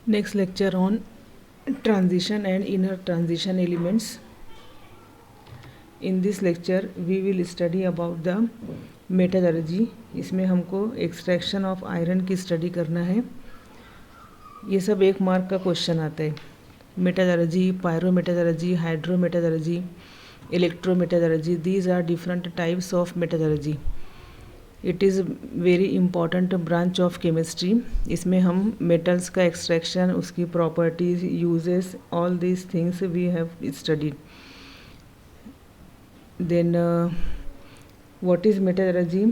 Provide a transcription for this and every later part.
Next lecture on transition and inner transition elements. In this lecture we will study about the metallurgy. इसमें हमको extraction of iron की study करना है. ये सब 1 मार्क का क्वेश्चन आता है. Metallurgy, pyrometallurgy, hydrometallurgy, electrometallurgy, these are different types of metallurgy. It is very important branch of chemistry. इसमें हम मेटल्स का एक्सट्रैक्शन, उसकी properties, uses, all these things we have studied. Then what is metallurgy?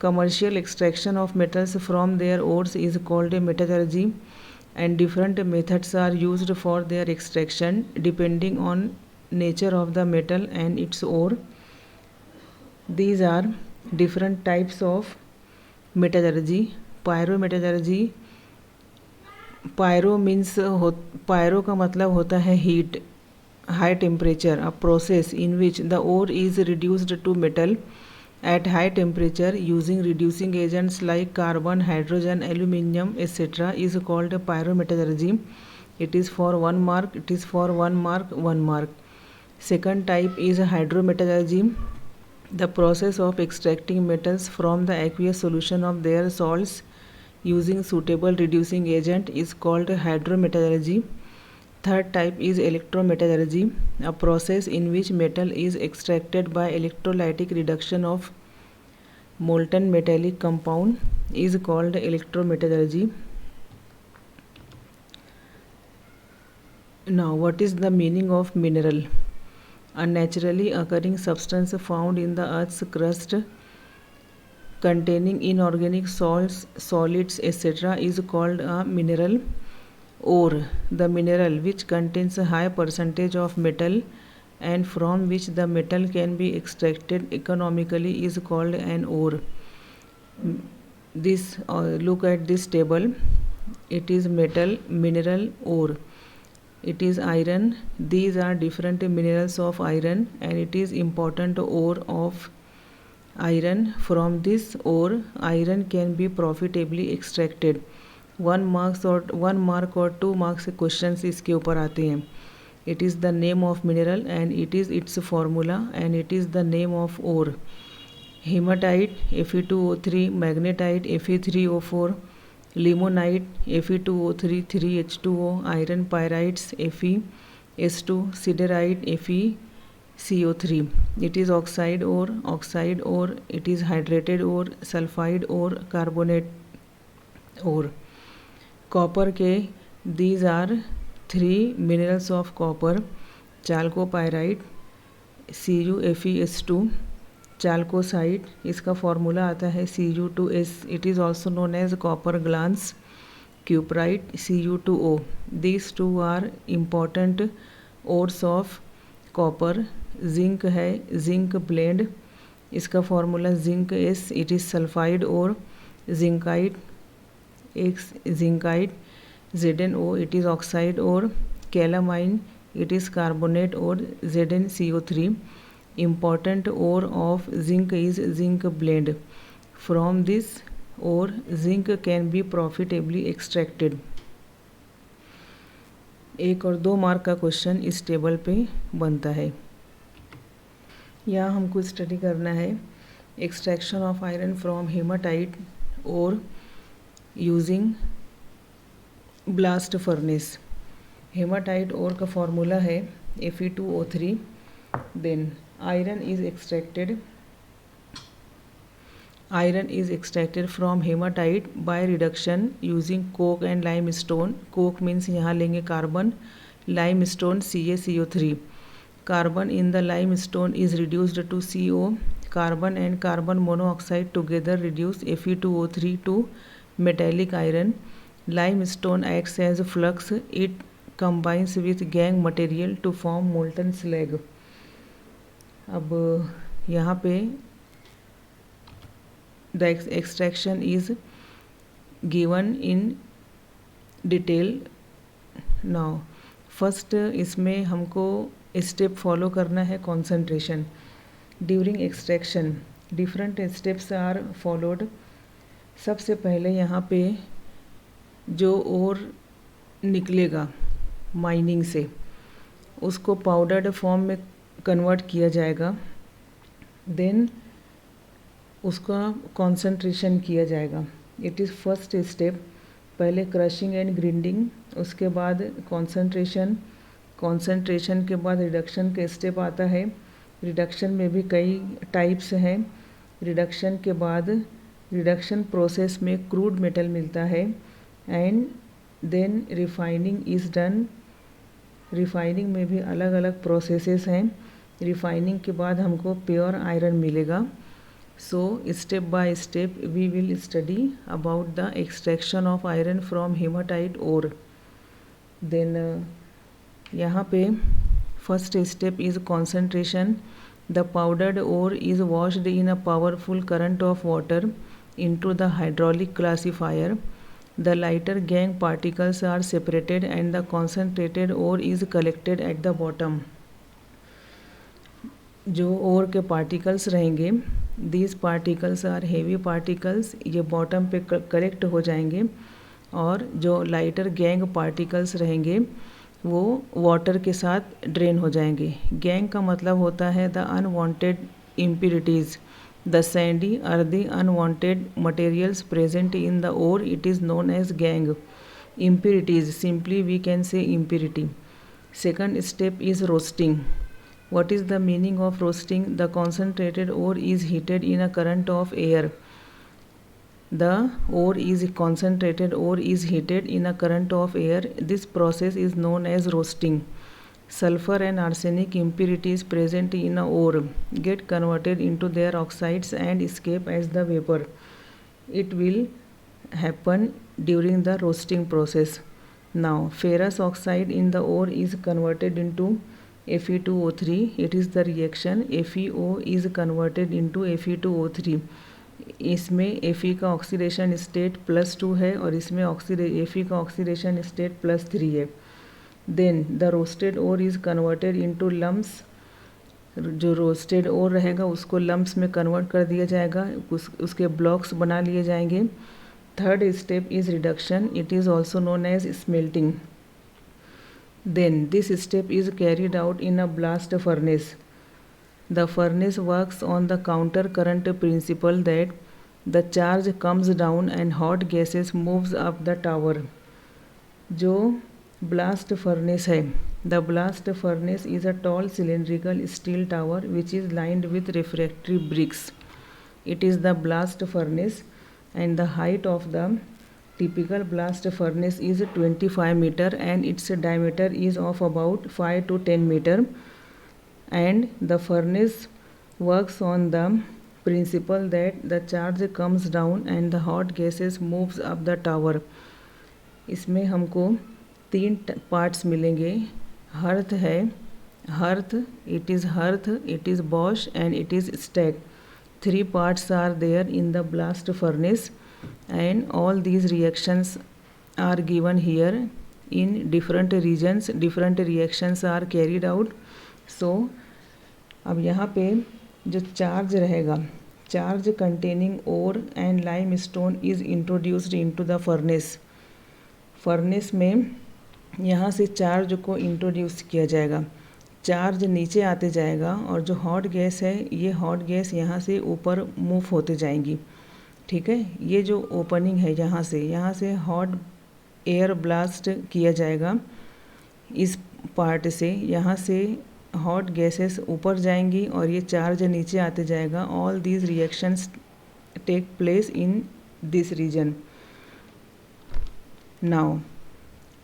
Commercial extraction of metals from their ores is called a metallurgy, and different methods are used for their extraction depending on nature of the metal and its ore. These are different types of metallurgy. Pyrometallurgy, pyro means pyro का मतलब होता है heat, high temperature, a process in which the ore is reduced to metal at high temperature using reducing agents like carbon, hydrogen, aluminium, etc. is called pyrometallurgy. It is for 1 mark. It is for 1 mark, 1 mark. Second type is hydrometallurgy. The process of extracting metals from the aqueous solution of their salts using suitable reducing agent is called hydrometallurgy. Third type is electrometallurgy, a process in which metal is extracted by electrolytic reduction of molten metallic compound is called electrometallurgy. Now, what is the meaning of mineral? A naturally occurring substance found in the earth's crust containing inorganic salts, solids, etc. is called a mineral. Ore, the mineral which contains a high percentage of metal and from which the metal can be extracted economically is called an ore. This look at this table. It is metal, mineral, ore. It is iron. These are different minerals of iron, and it is important ore of iron. From this ore, iron can be profitably extracted. 1 mark और 2 marks question इसके ऊपर आते हैं. It is the name of mineral and it is its formula and it is the name of ore. Hematite Fe2O3, magnetite Fe3O4, limonite Fe2O3 3H2O, iron pyrites FeS2, siderite FeCO3. It is oxide ore, it is hydrated ore, sulphide ore, carbonate ore. Copper के these are 3 minerals of copper. Chalcopyrite CuFeS2, chalcocite इसका formula आता है Cu2S. It is also known as copper glance. Cuprite Cu2O. These 2 are important ores of copper. Zinc है zinc blende, इसका formula zinc S. It is sulphide ore. Zincite zincite ZnO, it is oxide ore. Calamine, it is carbonate ore, ZnCO3. Important ore of zinc is zinc blende. From this ore, zinc can be profitably extracted. 1 और 2 mark का question इस table पे बनता है. यहाँ हमको study करना है extraction of iron from haematite और using blast furnace. Haematite ore का फॉर्मूला है Fe2O3. Then iron is extracted from haematite by reduction using coke and limestone. Coke means यहाँ लेंगे carbon, limestone CaCO3. Carbon in the limestone is reduced to CO. Carbon and carbon monoxide together reduce Fe2O3 to metallic iron. Limestone acts as flux. It combines with gangue material to form molten slag. अब यहाँ पे the extraction is given in detail. now first इसमें हमको step follow करना है. concentration during extraction different steps are followed. सबसे पहले यहाँ पे जो ओर निकलेगा माइनिंग से, उसको पाउडर्ड फॉर्म में कन्वर्ट किया जाएगा, देन उसका कॉन्सेंट्रेशन किया जाएगा। It is first step. पहले क्रशिंग एंड ग्राइंडिंग, उसके बाद कॉन्सेंट्रेशन, कॉन्सेंट्रेशन के बाद रिडक्शन का स्टेप आता है। रिडक्शन में भी कई टाइप्स हैं। रिडक्शन के बाद रिडक्शन प्रोसेस में क्रूड मेटल मिलता है and then refining is done. Refining में भी अलग अलग प्रोसेसेस हैं। रिफाइनिंग के बाद हमको प्योर आयरन मिलेगा। So step by step we will study about the extraction of iron from haematite ore. Then यहाँ पे first step is concentration. The powdered ore is washed in a powerful current of water into the hydraulic classifier. The lighter gangue particles are separated and the concentrated ore is collected at the bottom. जो ore के particles रहेंगे, these particles are heavy particles, ये bottom पे collect हो जाएंगे, और जो lighter gangue particles रहेंगे वो water के साथ ड्रेन हो जाएंगे। gangue का मतलब होता है the unwanted impurities, the sandy, earthy, unwanted materials present in the ore. It is known as gangue. Impurities, simply we can say impurity. Second step is roasting. What is the meaning of roasting? The concentrated ore is heated in a current of air. The concentrated ore is heated in a current of air. This process is known as roasting. Sulfur and arsenic impurities present in a ore get converted into their oxides and escape as the vapor. It will happen during the roasting process. Now, ferrous oxide in the ore is converted into Fe2O3. It is the reaction. FeO is converted into Fe2O3. इसमें Fe का oxidation state +2 है और इसमें Fe का oxidation state +3 है। Then the roasted ore is converted into lumps. जो roasted ore रहेगा उसको लम्प्स में कन्वर्ट कर दिया जाएगा, उसके ब्लॉक्स बना लिए जाएंगे। Third step is reduction. It is also known as smelting. Then this step is carried out in a blast furnace. The furnace works on the counter current principle that the charge comes down and hot gases moves up the tower. जो blast furnace है, the blast furnace is a tall cylindrical steel tower which is lined with refractory bricks. It is the blast furnace and the height of the typical blast furnace is 25 meter and its diameter is of about 5 to 10 meter, and the furnace works on the principle that the charge comes down and the hot gases moves up the tower. इसमें हमको 3 parts मिलेंगे। Hearth है, hearth, it is Bosch and it is stack. 3 parts are there in the blast furnace and all these reactions are given here in different regions. Different reactions are carried out. So अब यहाँ पे जो charge रहेगा, charge containing ore and limestone is introduced into the furnace. Furnace में यहाँ से charge को introduce किया जाएगा, चार्ज नीचे आते जाएगा और जो हॉट गैस है ये हॉट गैस यहाँ से ऊपर मूव होते जाएंगी। ठीक है, ये जो ओपनिंग है यहाँ से हॉट एयर ब्लास्ट किया जाएगा। इस पार्ट से यहाँ से हॉट गैसेस ऊपर जाएंगी और ये चार्ज नीचे आते जाएगा। All these reactions take place in this region. Now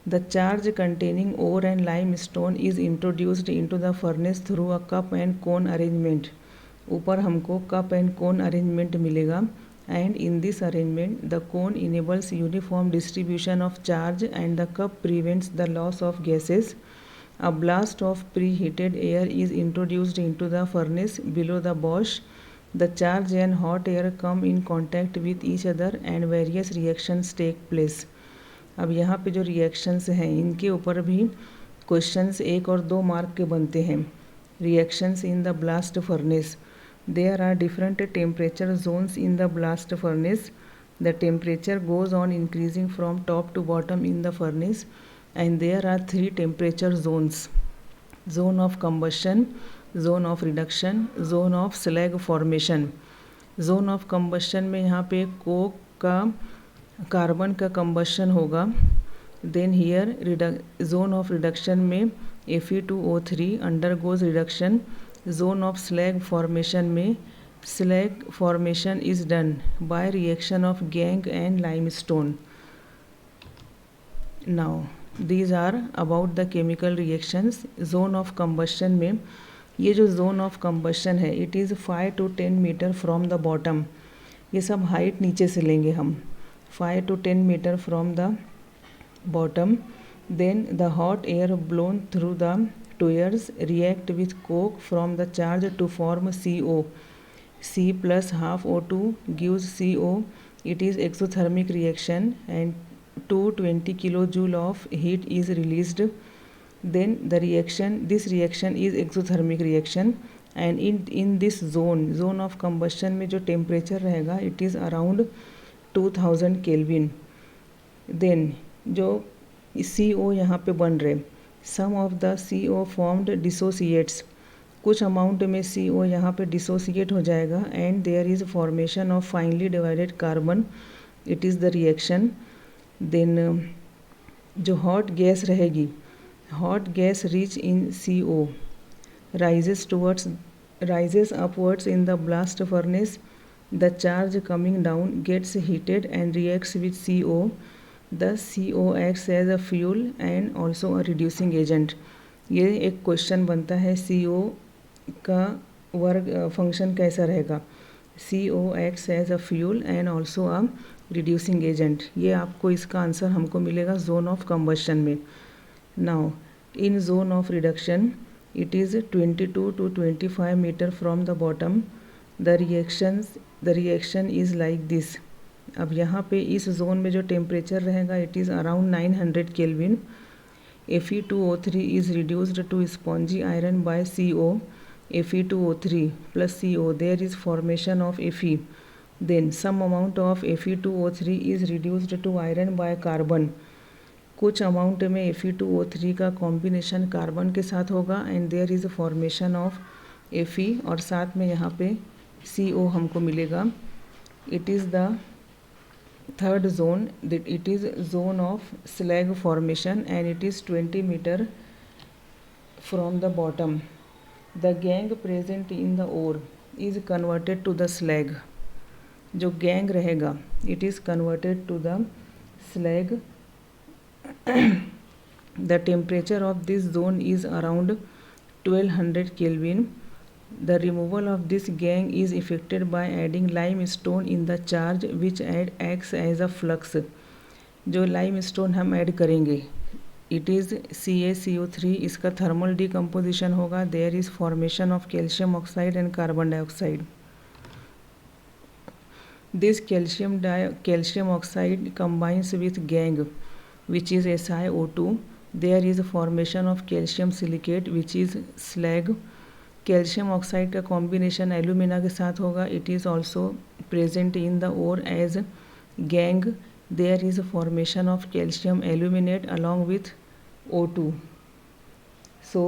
the charge containing ore and limestone is introduced into the furnace through a cup and cone arrangement. ऊपर हमको cup and cone arrangement मिलेगा, and in this arrangement the cone enables uniform distribution of charge and the cup prevents the loss of gases. A blast of preheated air is introduced into the furnace below the bosch. The charge and hot air come in contact with each other and various reactions take place. अब यहाँ पे जो reactions हैं इनके ऊपर भी questions 1 और 2 mark के बनते हैं। Reactions in the blast furnace. There are different temperature zones in the blast furnace. The temperature goes on increasing from top to bottom in the furnace. and there are 3 temperature zones: zone of combustion, zone of reduction, zone of slag formation. Zone of combustion में यहाँ पे coke का carbon का combustion होगा. Then here zone of reduction में Fe2O3 undergoes reduction. Zone of slag formation में slag formation is done by reaction of gangue and limestone. Now these are about the chemical reactions. Zone of combustion में ये जो zone of combustion है it is 5 to 10 metre from the bottom. ये सब height नीचे से लेंगे हम. 5 to 10 metre from the bottom. Then the hot air blown through the tuyeres react with coke from the charge to form CO. C plus half O2 gives CO. It is exothermic reaction and 220 kilojoule of heat is released. Then this reaction is exothermic reaction and in this zone of combustion में जो temperature रहेगा it is around 2000 Kelvin. Then जो CO यहाँ पे बन रहे, some of the CO formed dissociates. कुछ amount में CO यहाँ पे डिसोसिएट हो जाएगा and there is formation of finely divided carbon. It is the reaction. Then जो हॉट गैस रहेगी, hot gas rich in CO rises upwards in the blast furnace. The charge coming down gets heated and reacts with CO. Thus CO acts as a fuel and also a reducing agent. ये एक question बनता है CO का work function कैसा रहेगा. CO acts as a fuel and also a reducing agent. ये आपको इसका आंसर हमको मिलेगा जोन ऑफ कम्बशन में. Now in zone of reduction it is 22 to 25 meter from the bottom. The reaction is like this. अब यहाँ पे इस जोन में जो टेम्परेचर रहेगा it is around 900 Kelvin. Fe2O3 is reduced to spongy iron by CO. Fe2O3 plus CO, there is formation of Fe. Then some amount of Fe2O3 is reduced to iron by carbon. कुछ amount में Fe2O3 का combination carbon के साथ होगा and there is formation of Fe और साथ में यहाँ पे CO हमको मिलेगा. It is the third zone. It is zone of slag formation and it is 20 metre from the bottom. The gangue present in the ore is converted to the slag. जो gangue रहेगा it is converted to the slag. The temperature of this zone is around 1200 Kelvin. The removal of this gangue is effected by adding limestone in the charge which acts as a flux. जो limestone हम add करेंगे it is CaCO3. इसका thermal decomposition होगा. There is formation of calcium oxide and carbon dioxide. This calcium oxide combines with gangue which is SiO2. There is a formation of calcium silicate which is slag. Calcium oxide का combination alumina के साथ होगा. It is also present in the ore as gangue. There is formation of calcium aluminate along with O2. So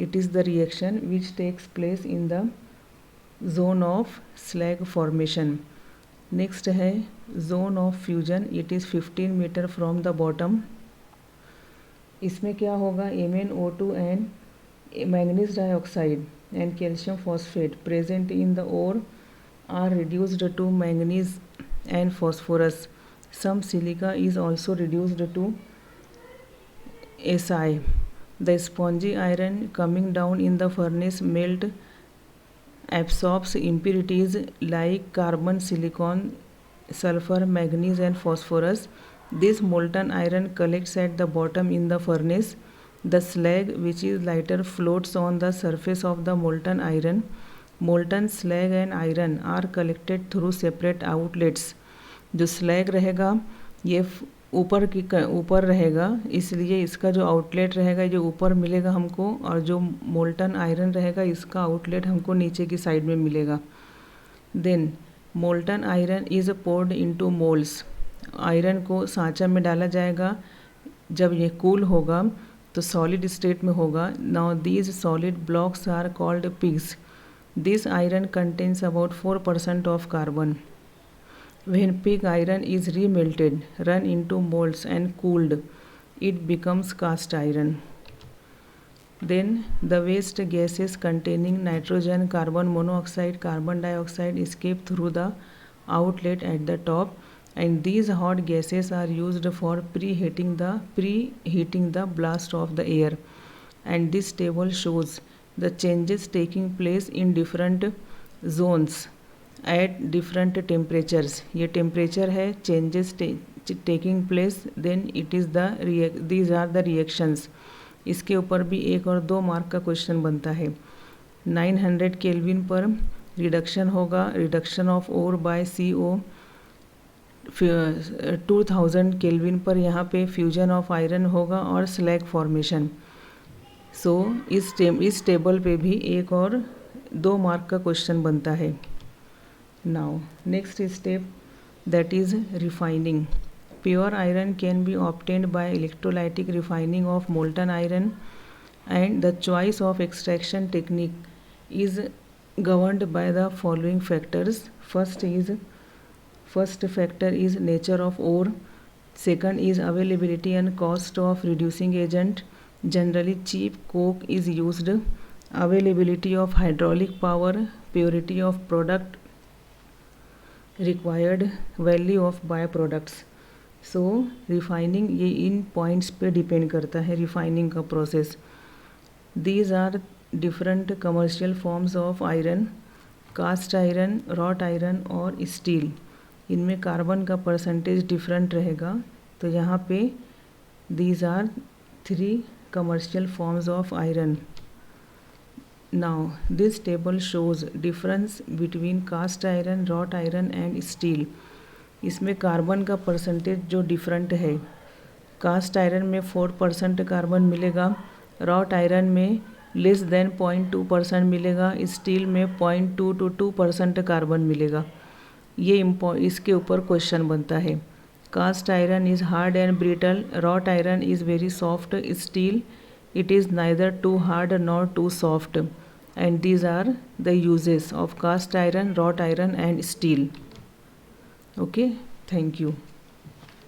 it is the reaction which takes place in the zone of slag formation. Next है zone of fusion. It is 15 metre from the bottom. इसमें क्या होगा, MnO2 and manganese dioxide and calcium phosphate present in the ore are reduced to manganese and phosphorus. Some silica is also reduced to Si. The spongy iron coming down in the furnace melt absorbs impurities like carbon, silicon, sulfur, manganese and phosphorus. This molten iron collects at the bottom in the furnace. The slag, which is lighter, floats on the surface of the molten iron. Molten slag and iron are collected through separate outlets. जो slag रहेगा ये ऊपर रहेगा, इसलिए इसका जो outlet रहेगा जो ऊपर मिलेगा हमको, और जो मोल्टन आयरन रहेगा इसका आउटलेट हमको नीचे की साइड में मिलेगा. Then molten iron is poured into moulds. Iron को सांचा में डाला जाएगा जब ये कूल होगा तो सॉलिड स्टेट में होगा. Now these solid blocks are called pigs. This iron contains about 4% of carbon. When pig iron is remelted, run into molds and cooled, it becomes cast iron. Then the waste gases containing nitrogen, carbon monoxide, carbon dioxide escape through the outlet at the top, and these hot gases are used for preheating the blast of the air. And this table shows the changes taking place in different zones at different temperatures. ये temperature है, changes taking place, then it is these are the reactions. इसके ऊपर भी 1 और 2 mark का question बनता है. 900 kelvin पर रिडक्शन होगा, reduction of ore by CO. 2000 kelvin पर यहाँ पे फ्यूजन ऑफ आयरन होगा और स्लैग फॉर्मेशन. सो इस टेबल पे भी 1 और 2 मार्क का क्वेश्चन बनता है. Now next step, that is refining. Pure iron can be obtained by electrolytic refining of molten iron, and the choice of extraction technique is governed by the following factors. First factor is nature of ore. Second is availability and cost of reducing agent. Generally cheap coke is used. Availability of hydraulic power, purity of product required, value of byproducts. So refining ये इन points पे depend करता है refining का process. These are different commercial forms of iron. Cast iron, wrought iron और steel. इनमें carbon का percentage different रहेगा. तो यहाँ पे these are 3 commercial forms of iron. Now this table shows difference between cast iron, wrought iron and steel. इसमें carbon का percentage जो डिफरेंट है, कास्ट आयरन में 4% कार्बन मिलेगा, रॉट आयरन में लेस देन 0.2% मिलेगा, स्टील में 0.2 to 2% कार्बन मिलेगा. ये इसके ऊपर क्वेश्चन बनता है. Cast iron is hard and brittle, wrought iron is very soft, steel it is neither too hard nor too soft. And these are the uses of cast iron, wrought iron and steel. Okay, thank you.